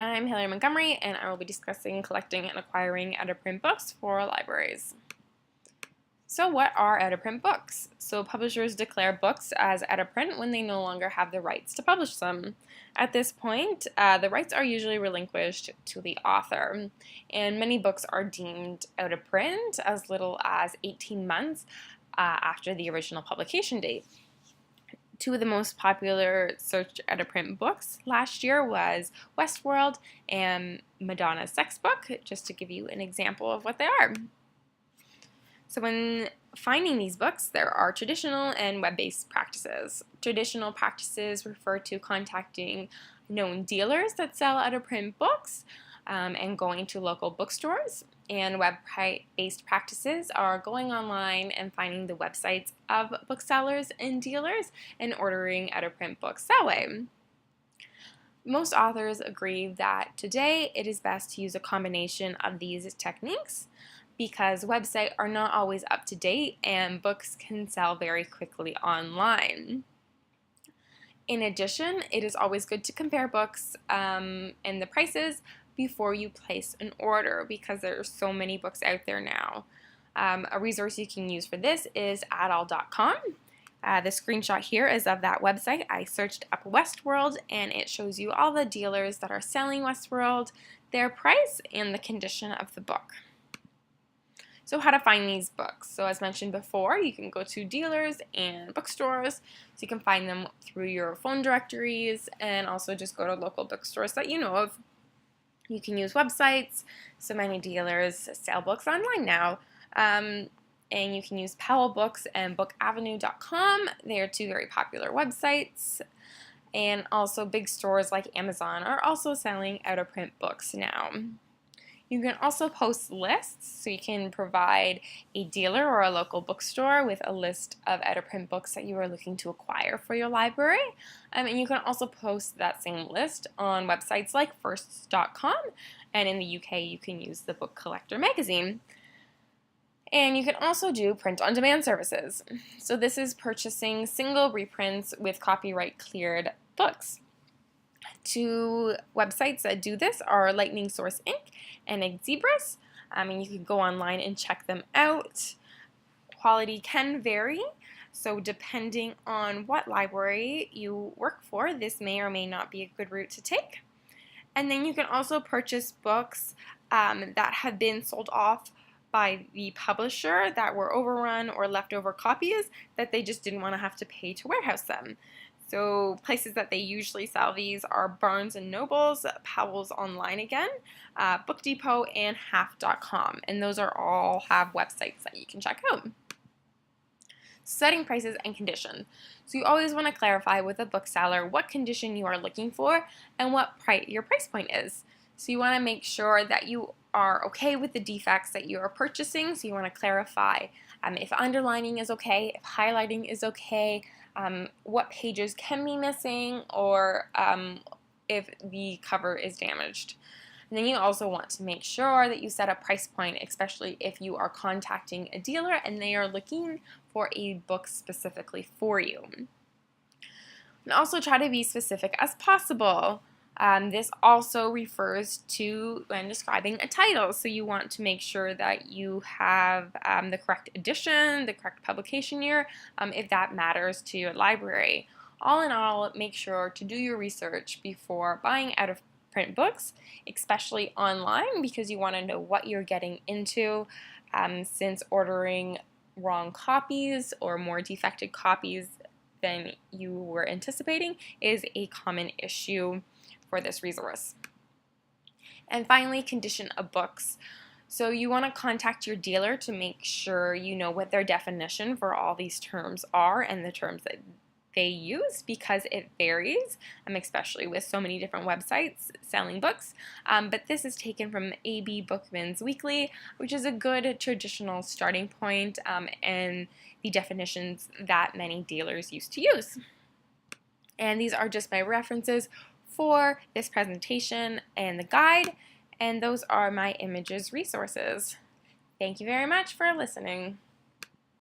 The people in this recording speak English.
I'm Hilary Montgomery, and I will be discussing collecting and acquiring out-of-print books for libraries. So what are out-of-print books? So publishers declare books as out-of-print when they no longer have the rights to publish them. At this point, the rights are usually relinquished to the author, and many books are deemed out-of-print as little as 18 months after the original publication date. Two of the most popular search out-of-print books last year was Westworld and Madonna's Sex Book, just to give you an example of what they are. So when finding these books, there are traditional and web-based practices. Traditional practices refer to contacting known dealers that sell out-of-print books and going to local bookstores. And web-based practices are going online and finding the websites of booksellers and dealers and ordering out-of-print books that way. Most authors agree that today it is best to use a combination of these techniques because websites are not always up to date and books can sell very quickly online. In addition, it is always good to compare books and the prices before you place an order because there are so many books out there now. A resource you can use for this is adall.com. The screenshot here is of that website. I searched up Westworld and it shows you all the dealers that are selling Westworld, their price, and the condition of the book. So how to find these books. So as mentioned before, you can go to dealers and bookstores. So you can find them through your phone directories and also just go to local bookstores that you know of. You can use websites. So many dealers sell books online now. And you can use Powell Books and bookavenue.com. They are two very popular websites. And also big stores like Amazon are also selling out-of-print books now. You can also post lists, so you can provide a dealer or a local bookstore with a list of out-of-print books that you are looking to acquire for your library. And you can also post that same list on websites like firsts.com, and in the UK you can use the Book Collector magazine. And you can also do print-on-demand services. So this is purchasing single reprints with copyright cleared books. Two websites that do this are Lightning Source Inc. and Xzibris. And you can go online and check them out. Quality can vary, so depending on what library you work for, this may or may not be a good route to take. And then you can also purchase books that have been sold off by the publisher that were overrun or leftover copies that they just didn't want to have to pay to warehouse them. So places that they usually sell these are Barnes & Nobles, Powell's Online again, Book Depot, and Half.com. And those are all have websites that you can check out. Setting prices and condition. So you always want to clarify with a bookseller what condition you are looking for and what your price point is. So you want to make sure that you are okay with the defects that you are purchasing. So you want to clarify if underlining is okay, if highlighting is okay, what pages can be missing, or if the cover is damaged. And then you also want to make sure that you set a price point, especially if you are contacting a dealer and they are looking for a book specifically for you. And also try to be specific as possible. This also refers to when describing a title, so you want to make sure that you have the correct edition, the correct publication year, if that matters to your library. All in all, make sure to do your research before buying out-of-print books, especially online, because you want to know what you're getting into, since ordering wrong copies or more defective copies than you were anticipating is a common issue for this resource. And finally, condition of books. So you want to contact your dealer to make sure you know what their definition for all these terms are and the terms that they use, because it varies, especially with so many different websites selling books. But this is taken from A.B. Bookman's Weekly, which is a good traditional starting point and the definitions that many dealers used to use. And these are just my references for this presentation and the guide, and those are my images resources. Thank you very much for listening.